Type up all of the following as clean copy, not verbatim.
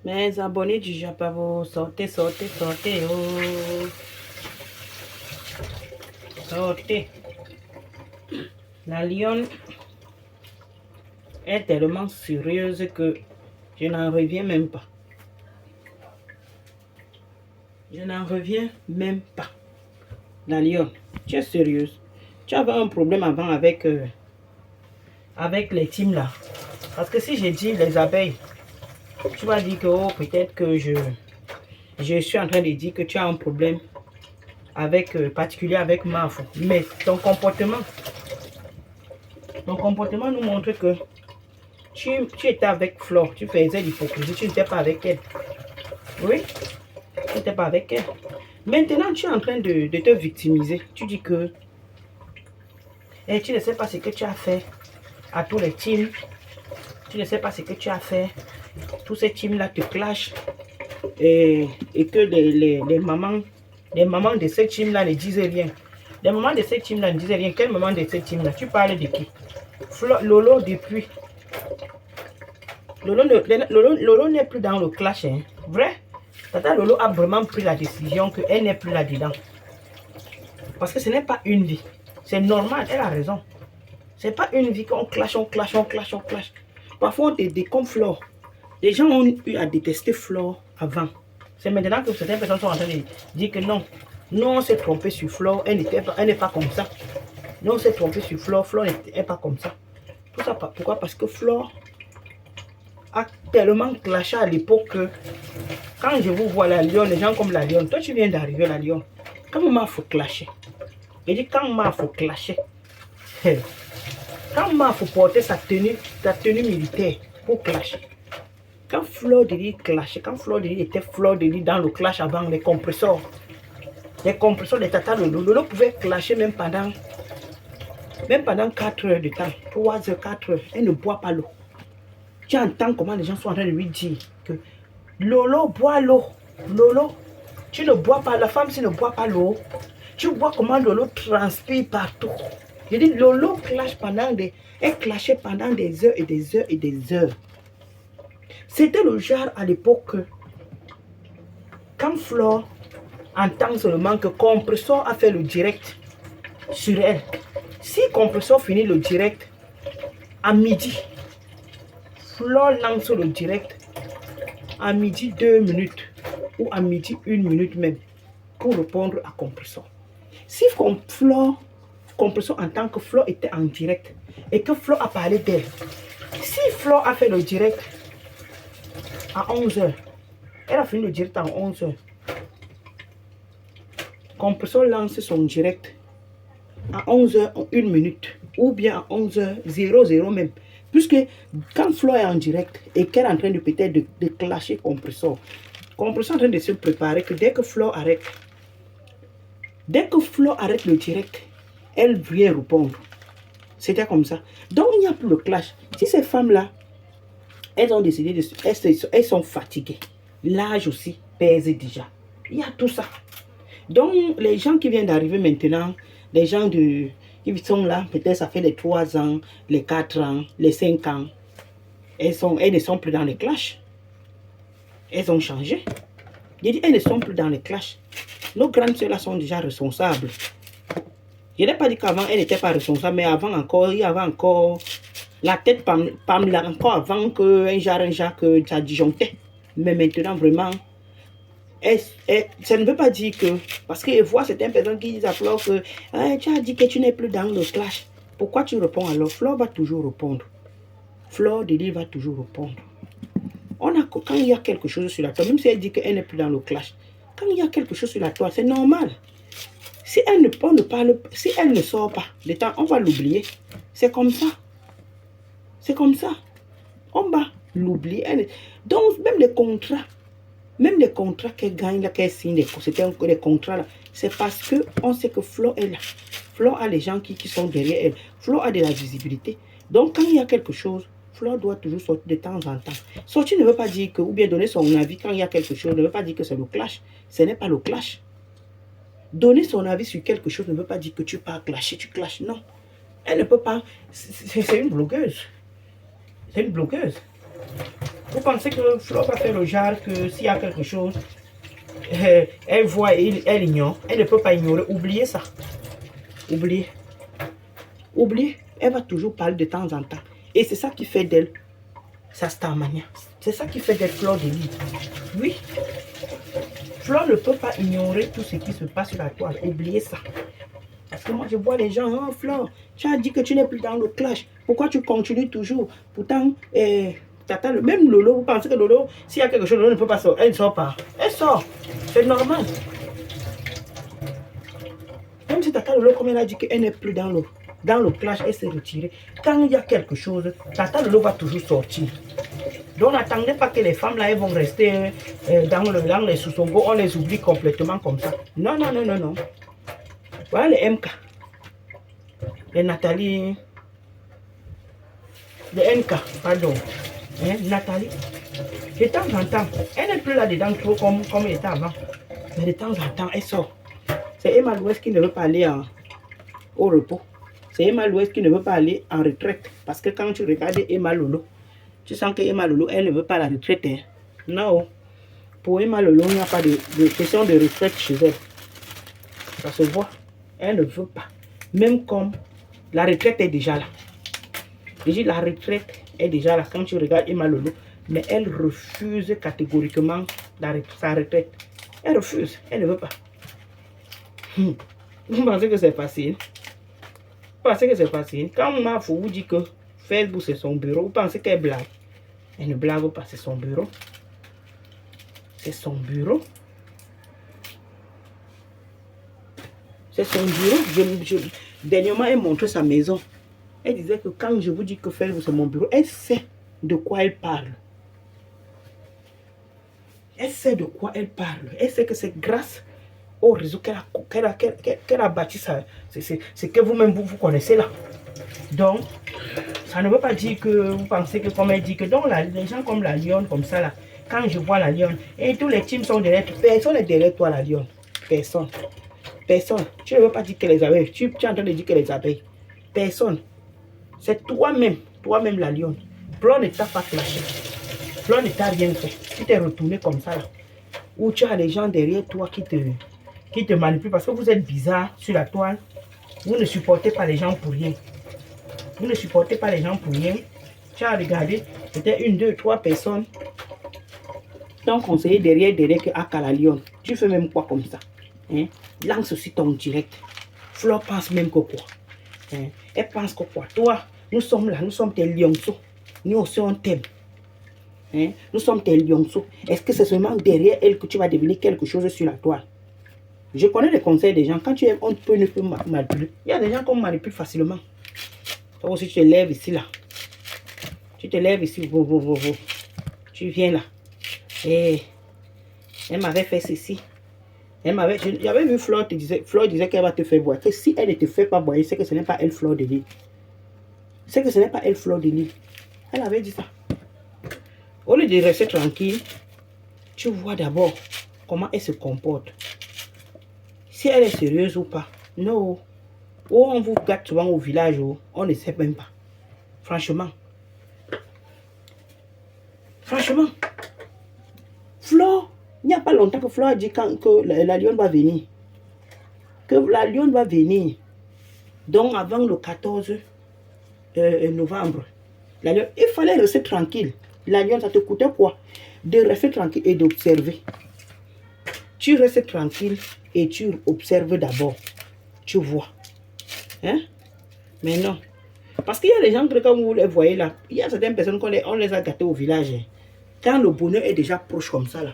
Mes abonnés du Japavo, sortez, sortez, sortez, oh. Sortez. La lionne est tellement sérieuse que je n'en reviens même pas. Je n'en reviens même pas. La lionne, tu es sérieuse. Tu avais un problème avant avec les teams là. Parce que si j'ai dit les abeilles, tu vas dire que oh, peut-être que je suis en train de dire que tu as un problème avec particulier avec Mafo. Mais ton comportement nous montre que tu étais avec Flore, tu faisais l'hypocrisie, tu n'étais pas avec elle. Oui, tu n'étais pas avec elle. Maintenant, tu es en train de te victimiser. Tu dis que tu ne sais pas ce que tu as fait à tous les teams. Tu ne sais pas ce que tu as fait. Tous ces teams-là te clashent. Et que les mamans de ces teams-là ne disent rien. Les mamans de ces teams-là ne disent rien. Quelle maman de ces teams-là? Tu parles de qui? Lolo depuis. Lolo n'est plus dans le clash. Hein. Vrai? Tata Lolo a vraiment pris la décision qu'elle n'est plus là-dedans. Parce que ce n'est pas une vie. C'est normal, elle a raison. C'est pas une vie qu'on clash, on clash, on clash, on clash. Parfois, on te décompte Flore. Les gens ont eu à détester Flore avant. C'est maintenant que certaines personnes sont en train de dire que non. Non, on s'est trompé sur Flore. Elle n'est pas comme ça. Non, on s'est trompé sur Flore. Flore n'est pas comme ça. Tout ça, pourquoi? Parce que Flore a tellement clashé à l'époque que quand je vous vois la lionne, les gens comme la lionne, toi tu viens d'arriver la lionne. Quand il faut clasher. Je dis quand il faut clasher. Quand il faut porter sa tenue militaire pour clasher. Quand Flore de Lis clashait, quand Flore de Lis était Flore de Lis dans le clash avant les compresseurs des Tata Lolo pouvait clasher même pendant 4 heures de temps, 3 heures, 4 heures. Elle ne boit pas l'eau. Tu entends comment les gens sont en train de lui dire que Lolo boit l'eau. Lolo, tu ne bois pas, la femme, si ne boit pas l'eau, tu vois comment Lolo transpire partout. Je dis, Lolo clash elle clashait pendant des heures et des heures et des heures. C'était le genre à l'époque, quand Flore entend seulement que Compressor a fait le direct sur elle. Si Compressor finit le direct à midi, Flore lance le direct à midi 2 minutes ou à midi 1 minute même pour répondre à Compressor. Si Compressor entend que Flore était en direct et que Flore a parlé d'elle, si Flore a fait le direct à 11 h, elle a fini le direct à 11 h, Compressor lance son direct à 11 h 1 minute ou bien à 11 h 00 même. Puisque quand Flore est en direct et qu'elle est en train de peut-être de clasher Compressor est en train de se préparer que dès que Flore arrête le direct, elle vient répondre. C'était comme ça. Donc il n'y a plus le clash. Si ces femmes-là, elles ont décidé elles sont fatiguées. L'âge aussi pèse déjà. Il y a tout ça. Donc les gens qui viennent d'arriver maintenant, les gens qui sont là, peut-être ça fait les 3 ans, les 4 ans, les 5 ans, elles ne sont plus dans les clashs. Elles ont changé. J'ai dit, elles ne sont plus dans les clashs. Nos grandes sœurs là sont déjà responsables. Je n'ai pas dit qu'avant, elles n'étaient pas responsables, mais avant encore, il y avait encore la tête là, encore avant qu'un genre que ça disjonctait. Mais maintenant, vraiment, ça ne veut pas dire que, parce que je vois certaines personnes qui disent à Flore que tu as dit que tu n'es plus dans le clash. Pourquoi tu réponds alors? Flore va toujours répondre. Flore de Lis va toujours répondre. Quand il y a quelque chose sur la toile, même si elle dit qu'elle n'est plus dans le clash, quand il y a quelque chose sur la toile, c'est normal. Si elle ne sort pas, le temps, on va l'oublier. C'est comme ça. C'est comme ça. On va l'oublier. Donc, même les contrats qu'elle gagne, qu'elle signe, c'était les contrats là, c'est parce qu'on sait que Flore est là. Flore a les gens qui sont derrière elle. Flore a de la visibilité. Donc, quand il y a quelque chose, Flore doit toujours sortir de temps en temps. Sortir ne veut pas dire que, ou bien donner son avis quand il y a quelque chose, ne veut pas dire que c'est le clash. Ce n'est pas le clash. Donner son avis sur quelque chose ne veut pas dire que tu pars clasher, tu clashes. Non. Elle ne peut pas. C'est une blogueuse. C'est une blogueuse. Vous pensez que Flo va faire le genre que s'il y a quelque chose, elle voit et elle ignore. Elle ne peut pas ignorer. Oubliez ça. Oubliez. Oubliez. Elle va toujours parler de temps en temps. Et c'est ça qui fait d'elle sa starmania. C'est ça qui fait d'elle Fleur de Lys. Oui. Fleur ne peut pas ignorer tout ce qui se passe sur la toile. Oubliez ça. Parce que moi, je vois les gens, oh Fleur, tu as dit que tu n'es plus dans le clash. Pourquoi tu continues toujours? Pourtant, Tata, même Lolo, vous pensez que Lolo, s'il y a quelque chose, Lolo ne peut pas sortir. Elle ne sort pas. Elle sort. C'est normal. Même si Tata Lolo, comme elle a dit qu'elle n'est plus dans le clash, elle s'est retirée. Quand il y a quelque chose, Tata Lolo va toujours sortir. Donc n'attendez pas que les femmes là, elles vont rester dans les sous-songos, on les oublie complètement comme ça. Non, non, non, non, non. Voilà les MK. Les Nathalie. Les NK, pardon. Hein, Nathalie. De temps en temps, elle n'est plus là-dedans trop comme elle était avant. Mais de temps en temps, elle sort. C'est Emma Louest qui ne veut pas aller au repos. C'est Emma Louest qui ne veut pas aller en retraite. Parce que quand tu regardes Emma Lolo, tu sens que Emma Lolo, elle ne veut pas la retraite. Hein. Non. Pour Emma Lolo, il n'y a pas de question de retraite chez elle. Ça se voit. Elle ne veut pas. Même comme la retraite est déjà là. Je dis la retraite est déjà là quand tu regardes Emma Lolo. Mais elle refuse catégoriquement sa retraite. Elle refuse. Elle ne veut pas. Vous pensez que c'est facile? Vous pensez que c'est facile? Quand Mafou vous dit que Facebook c'est son bureau, vous pensez qu'elle blague? Elle ne blague pas, c'est son bureau. C'est son bureau. C'est son bureau. Dernièrement, elle montrait sa maison. Elle disait que quand je vous dis que Facebook c'est mon bureau, elle sait de quoi elle parle. Elle sait de quoi elle parle. Elle sait que c'est grâce au réseau qu'elle a bâti ça. C'est que vous-même, vous connaissez là. Donc, ça ne veut pas dire que vous pensez que, comme elle dit, que donc les gens comme la lionne, comme ça là, quand je vois la lionne, et tous les teams sont derrière, personne n'est derrière toi la lionne. Personne. Personne. Tu ne veux pas dire que les abeilles, tu es en train de dire que les abeilles. Personne. C'est toi-même la lionne. Fleur ne t'a pas clashé. Fleur ne t'a rien fait. Tu t'es retourné comme ça là. Ou tu as les gens derrière toi qui te manipulent parce que vous êtes bizarre sur la toile. Vous ne supportez pas les gens pour rien. Vous ne supportez pas les gens pour rien. Tu as regardé, c'était 1, 2, 3 personnes. Ton conseiller derrière que à la lionne. Tu fais même quoi comme ça? Hein? Lance aussi ton direct. Fleur pense même que quoi? Hein? Elle pense que quoi? Toi, nous sommes là, nous sommes tes lionceaux. Nous aussi on t'aime. Hein? Nous sommes tes lionceaux. Est-ce que c'est seulement derrière elle que tu vas devenir quelque chose sur la toile? Je connais les conseils des gens. Quand tu aimes, on peut ne peut manipuler. Il y a des gens qu'on manipule facilement. Toi aussi, tu te lèves ici, là. Tu te lèves ici. Tu viens là. Et elle m'avait fait ceci. J'avais vu Fleur disait qu'elle va te faire boire. Que si elle ne te fait pas boire, c'est que ce n'est pas elle Fleur de Lys. C'est que ce n'est pas elle Fleur de Lys. Elle avait dit ça. Au lieu de rester tranquille, tu vois d'abord comment elle se comporte. Si elle est sérieuse ou pas. Non. Oh, on vous gâte souvent au village. Oh, on ne sait même pas. Franchement. Franchement. Fleur, il n'y a pas longtemps que Fleur a dit que la lionne va venir. Que la lionne va venir. Donc avant le 14 novembre. La lionne, il fallait rester tranquille. La lionne, ça te coûtait quoi? De rester tranquille et d'observer. Tu restes tranquille et tu observes d'abord. Tu vois. Hein? Mais non. Parce qu'il y a des gens que quand vous les voyez là, il y a certaines personnes qu'on les a gâtés au village. Hein. Quand le bonheur est déjà proche comme ça là,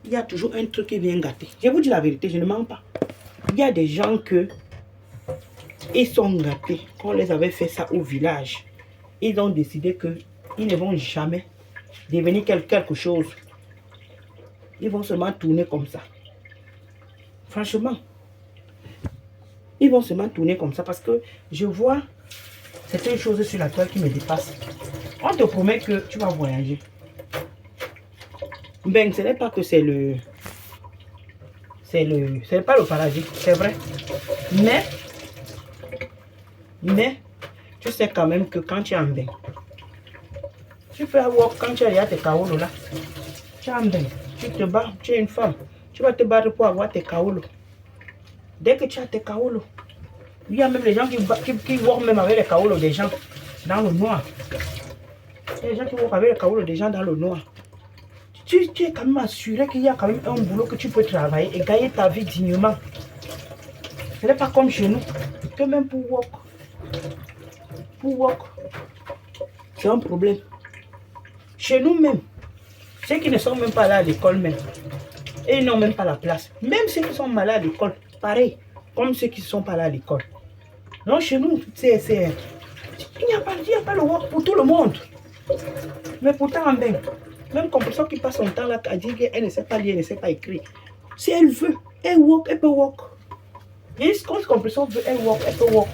il y a toujours un truc qui vient gâter. Je vous dis la vérité, je ne mens pas. Il y a des gens que ils sont gâtés. Quand on les avait fait ça au village, ils ont décidé qu'ils ne vont jamais devenir quelque chose. Ils vont seulement tourner comme ça. Franchement. Ils vont seulement tourner comme ça parce que je vois certaines choses sur la toile qui me dépassent. On te promet que tu vas voyager. Ben, ce n'est pas que c'est le... C'est pas le paradis, c'est vrai. Mais, tu sais quand même que quand tu es en bain, Tu peux avoir, quand tu as tes kaolos là, tu te bats, tu es une femme, tu vas te battre pour avoir tes kaolos. Dès que tu as tes kaolos, il y a même les gens qui voient même avec les kaolos des gens dans le noir. Il y a des gens qui voient avec les kaolos des gens dans le noir. Tu es quand même assuré qu'il y a quand même un boulot que tu peux travailler et gagner ta vie dignement. Ce n'est pas comme chez nous, que même pour work, c'est un problème. Chez nous même, ceux qui ne sont même pas là à l'école même, et ils n'ont même pas la place. Même ceux qui sont malades à l'école, pareil, comme ceux qui ne sont pas là à l'école. Non, chez nous, il n'y a pas le work pour tout le monde. Mais pourtant, même comme personne qui passe son temps là à dire qu'elle ne sait pas lire, elle ne sait pas écrire. Si elle veut, elle peut work. Et quand compréhension veut, elle peut work.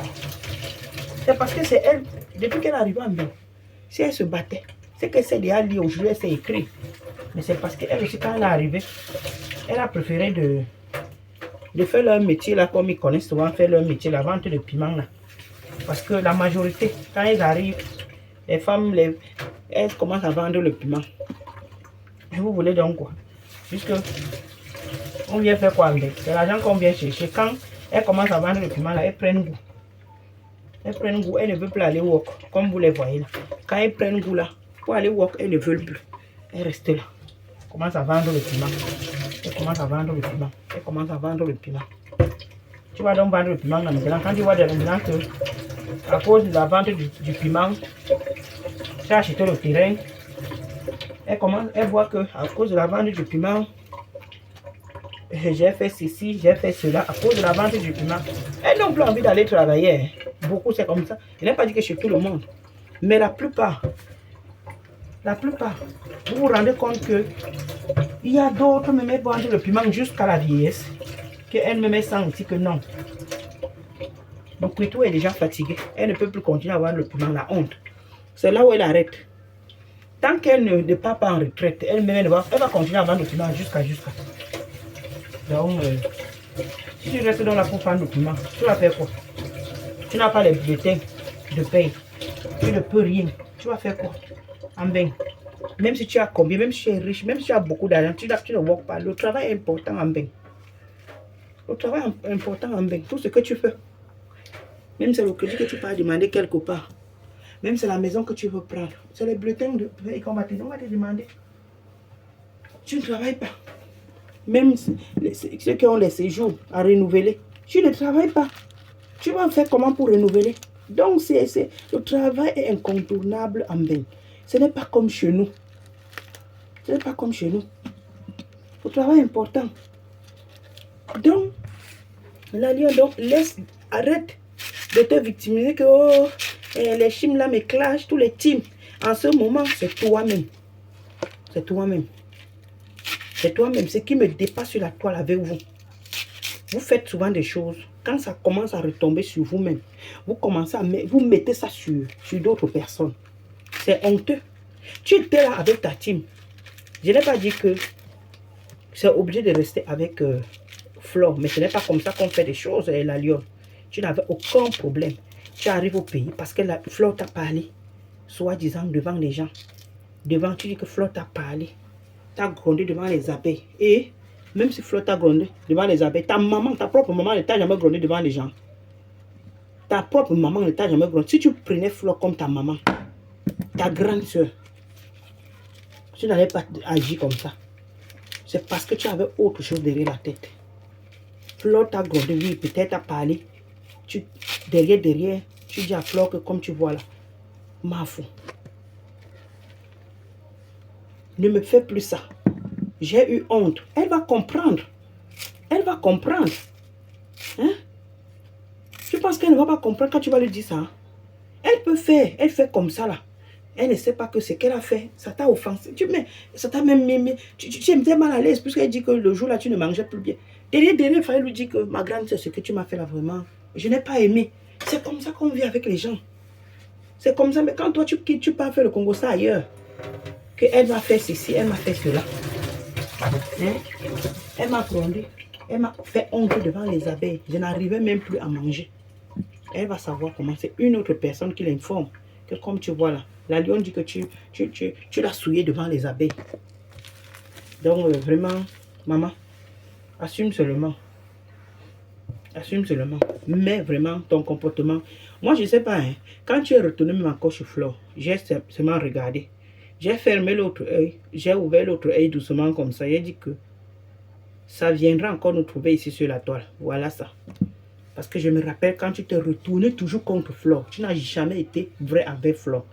C'est parce que c'est elle, depuis qu'elle est arrivée en Mbeng, si elle se battait, c'est qu'elle sait déjà lire aujourd'hui, elle sait écrire. Mais c'est parce qu'elle aussi, quand elle est arrivée, elle a préféré de faire leur métier là, comme ils connaissent souvent faire leur métier, la vente de piment là. Parce que la majorité, quand elles arrivent, les femmes, elles commencent à vendre le piment. Je vous voulais donc quoi? Puisque on vient faire quoi avec? C'est l'argent qu'on vient chercher. Quand elles commencent à vendre le piment là, elles prennent goût. Elles prennent goût, elles ne veulent plus aller work, comme vous les voyez là. Quand elles prennent goût là, pour aller work, elles ne veulent plus. Elles restent là. Elles commencent à vendre le piment. Elles commencent à vendre le piment. Elles commencent à vendre le piment. Tu vas donc vendre le piment là maintenant. Quand tu vois maintenant que, à cause de la vente du piment, tu as acheté le terrain. Elle voit que à cause de la vente du piment, j'ai fait ceci, j'ai fait cela, à cause de la vente du piment. Elles n'ont plus envie d'aller travailler. Beaucoup, c'est comme ça. Je n'ai pas dit que chez tout le monde. Mais la plupart, vous vous rendez compte que il y a d'autres même vendent le piment jusqu'à la vieillesse, qu'elle-même sent que non. Donc, Quito est déjà fatiguée. Elle ne peut plus continuer à vendre le piment, la honte. C'est là où elle arrête. Tant qu'elle ne part pas en retraite, elle-même, elle va continuer à vendre le piment jusqu'à. Donc, si tu restes dans la pour vendre le piment, tu vas faire quoi? Tu n'as pas les bulletins de paye. Tu ne peux rien. Tu vas faire quoi? En vain. Même si tu as combien, même si tu es riche, même si tu as beaucoup d'argent, tu ne work pas. Le travail est important en vain. Le travail est important en vain. Tout ce que tu fais. Même c'est le crédit que tu peux demander quelque part. Même c'est la maison que tu veux prendre. C'est les bulletins de paye qu'on va te demander. Tu ne travailles pas. Même ceux qui ont les séjours à renouveler, tu ne travailles pas. Tu vas faire comment pour renouveler? Donc, le travail est incontournable en Mbeng. Ce n'est pas comme chez nous. Ce n'est pas comme chez nous. Le travail est important. Donc, la Lyon, arrête de te victimiser que les chimes là me clashent, tous les teams. En ce moment, c'est toi-même. C'est toi-même. C'est toi-même. Ce qui me dépasse sur la toile avec vous. Vous faites souvent des choses. Quand ça commence à retomber sur vous-même, vous mettez ça sur d'autres personnes. C'est honteux. Tu étais là avec ta team. Je n'ai pas dit que c'est obligé de rester avec Flore. Mais ce n'est pas comme ça qu'on fait des choses, la Lyon. Tu n'avais aucun problème. Tu arrives au pays parce que Flore t'a parlé. Soi-disant devant les gens. Tu dis que Flore t'a parlé. T'as grondé devant les abeilles. Et même si Flore t'a grondé devant les abeilles, ta propre maman ne t'a jamais grondé devant les gens. Ta propre maman ne t'a jamais grondé. Si tu prenais Flore comme ta maman, ta grande soeur, tu n'allais pas agir comme ça. C'est parce que tu avais autre chose derrière la tête. Flore t'a grondé, oui, peut-être t'a parlé. Derrière, tu dis à Flore que comme tu vois là, ma fou. Ne me fais plus ça. J'ai eu honte. Elle va comprendre. Elle va comprendre. Hein? Tu penses qu'elle ne va pas comprendre quand tu vas lui dire ça? Hein? Elle peut faire. Elle fait comme ça là. Elle ne sait pas que ce qu'elle a fait, ça t'a offensé. Ça t'a même mis. Tu es mal à l'aise puisqu'elle dit que le jour là, tu ne mangeais plus bien. Derrière, il fallait lui dire que ma grande soeur, ce que tu m'as fait là vraiment, je n'ai pas aimé. C'est comme ça qu'on vit avec les gens. C'est comme ça. Mais quand toi, tu pars faire le Congo, ça ailleurs. Qu'elle m'a fait ceci, elle m'a fait cela. Hein? Elle m'a grondé. Elle m'a fait honte devant les abeilles. Je n'arrivais même plus à manger. Elle va savoir comment. C'est une autre personne qui l'informe. Que comme tu vois là, La lionne dit que tu l'as souillé devant les abeilles. Donc, vraiment, maman, assume seulement. Assume seulement. Mais vraiment, ton comportement. Moi, je ne sais pas, hein, quand tu es retourné même encore chez Flore, j'ai seulement regardé. J'ai fermé l'autre œil. J'ai ouvert l'autre œil doucement comme ça. J'ai dit que ça viendra encore nous trouver ici sur la toile. Voilà ça. Parce que je me rappelle quand tu t'es retourné toujours contre Flore. Tu n'as jamais été vrai avec Flore.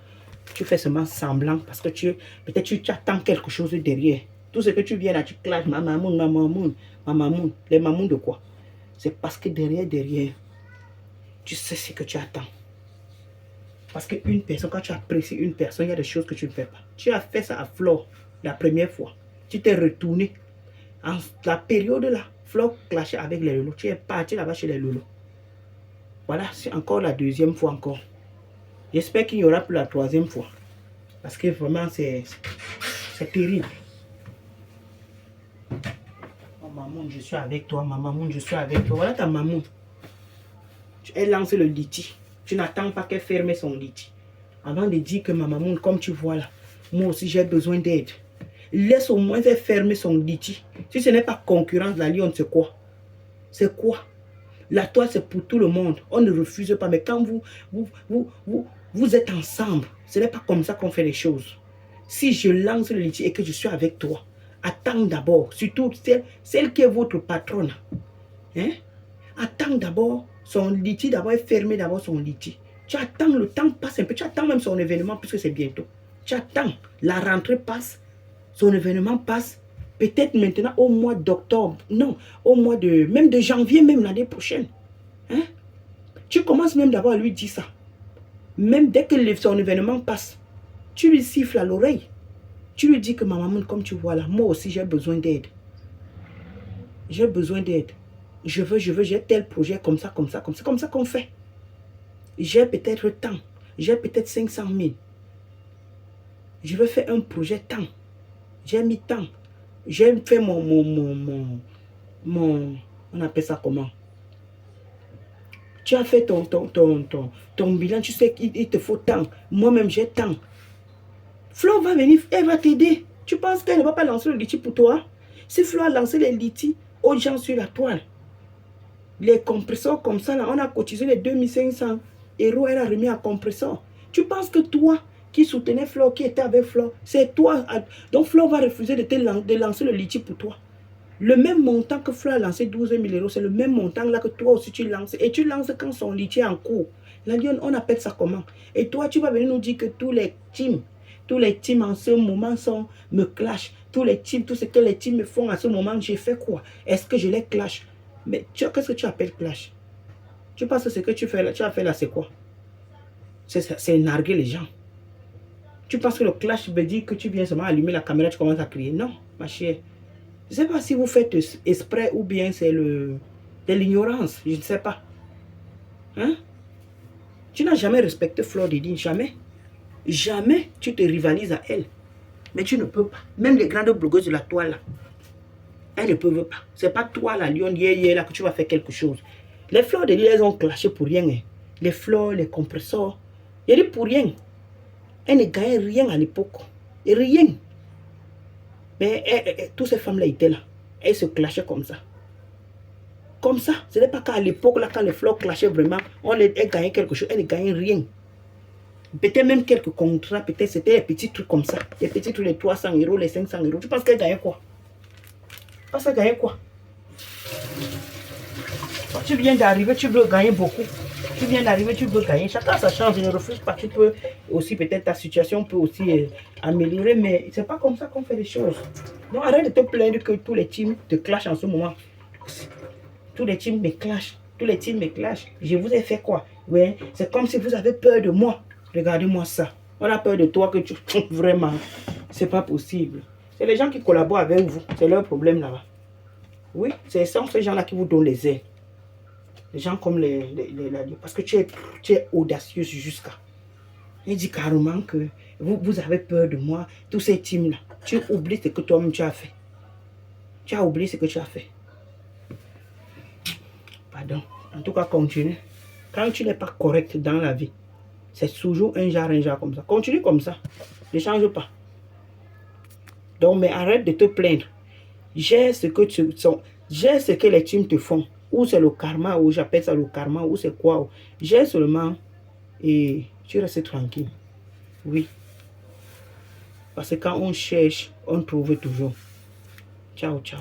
Tu fais seulement semblant parce que peut-être tu attends quelque chose derrière. Tout ce que tu viens là, tu clashes mamamoun, mamamoun, mamamoun. Les mamouns de quoi? C'est parce que derrière, tu sais ce que tu attends. Parce qu'une personne, quand tu apprécies une personne, il y a des choses que tu ne fais pas. Tu as fait ça à Flore la première fois. Tu t'es retourné. En la période là, Flore clashait avec les loulous. Tu es parti là-bas chez les loulous. Voilà, c'est encore la deuxième fois encore. J'espère qu'il y aura plus la troisième fois. Parce que vraiment, c'est terrible. Oh maman, je suis avec toi. Maman, je suis avec toi. Voilà ta maman. Elle lance le liti. Tu n'attends pas qu'elle ferme son liti. Avant de dire que ma maman, comme tu vois là, moi aussi j'ai besoin d'aide. Laisse au moins elle fermer son liti. Si ce n'est pas concurrence, la lionne, c'est quoi? C'est quoi? La toile, c'est pour tout le monde. On ne refuse pas. Mais quand vous êtes ensemble, ce n'est pas comme ça qu'on fait les choses. Si je lance le liti et que je suis avec toi, attends d'abord, surtout celle qui est votre patronne. Hein? Attends d'abord son liti, d'abord fermer d'abord son liti. Tu attends, le temps passe un peu. Tu attends même son événement puisque c'est bientôt. Tu attends, la rentrée passe, son événement passe. Peut-être maintenant au mois d'octobre, non, au mois même de janvier, même l'année prochaine. Hein? Tu commences même d'abord à lui dire ça. Même dès que son événement passe, tu lui siffles à l'oreille. Tu lui dis que ma maman, comme tu vois là, moi aussi j'ai besoin d'aide. J'ai besoin d'aide. J'ai tel projet comme ça qu'on fait. J'ai peut-être tant, j'ai peut-être 500 000. Je veux faire un projet tant. J'ai mis tant. J'ai fait on appelle ça comment? Tu as fait ton bilan, tu sais qu'il te faut tant. Moi-même, j'ai tant. Flo va venir, elle va t'aider. Tu penses qu'elle ne va pas lancer le liti pour toi? Si Flo a lancé les litis aux gens sur la toile, les compresseurs comme ça, là, on a cotisé les 2500 €, elle a remis un compresseur. Tu penses que toi, qui soutenais Flo, qui était avec Flo, c'est toi. Donc Flo va refuser de lancer le liti pour toi. Le même montant que Flo a lancé 12 000 €, c'est le même montant là que toi aussi tu lances. Et tu lances quand son liti est en cours. La lionne, on appelle ça comment? Et toi, tu vas venir nous dire que tous les teams en ce moment me clashent. Tous les teams, tout ce que les teams me font en ce moment, j'ai fait quoi? Est-ce que je les clash? Mais qu'est-ce que tu appelles clash? Tu penses que ce que tu as fait là, c'est quoi? C'est narguer les gens. Tu penses que le clash veut dire que tu viens seulement allumer la caméra, tu commences à crier? Non, ma chère. Je ne sais pas si vous faites exprès ou bien c'est de l'ignorance. Je ne sais pas. Hein? Tu n'as jamais respecté Flore Didine, jamais. Jamais tu te rivalises à elle. Mais tu ne peux pas. Même les grandes blogueuses de la toile, là, elles ne peuvent pas. C'est pas toi, la lionne, là, que tu vas faire quelque chose. Les Flore Didine, elles ont clashé pour rien. Hein. Les fleurs, les compresseurs. Il y a dit pour rien. Elles ne gagnaient rien à l'époque. Rien. Mais toutes ces femmes-là étaient là. Elles se clashaient comme ça. Comme ça. Ce n'est pas qu'à l'époque, là, quand les fleurs clashaient vraiment, elles gagnaient quelque chose. Elles ne gagnaient rien. Peut-être même quelques contrats, peut-être c'était des petits trucs comme ça. Des petits trucs, les 300 €, les 500 €. Tu penses qu'elles gagnaient quoi? Tu penses qu'elles gagnaient quoi? Tu viens d'arriver, tu veux gagner beaucoup. Tu viens d'arriver, tu veux gagner. Chacun sa chance, je ne refuse pas. Tu peux aussi, peut-être ta situation peut aussi améliorer, mais c'est pas comme ça qu'on fait les choses. Donc arrête de te plaindre que tous les teams te clashent en ce moment. Tous les teams me clashent. Tous les teams me clashent. Je vous ai fait quoi? Ouais, c'est comme si vous avez peur de moi. Regardez-moi ça. On a peur de toi que tu... Vraiment, c'est pas possible. C'est les gens qui collaborent avec vous. C'est leur problème là-bas. Oui, c'est ces gens-là qui vous donnent les aides. Les gens comme parce que tu es audacieuse jusqu'à. Il dit carrément que vous avez peur de moi. Tous ces teams-là. Tu oublies ce que toi-même tu as fait. Tu as oublié ce que tu as fait. Pardon. En tout cas, continue. Quand tu n'es pas correct dans la vie, C'est toujours un genre comme ça. Continue comme ça. Ne change pas. Donc, mais arrête de te plaindre. J'ai ce que j'ai ce que les teams te font. Ou c'est le karma, ou j'appelle ça le karma, ou c'est quoi. J'ai seulement et tu restes tranquille. Oui. Parce que quand on cherche, on trouve toujours. Ciao, ciao.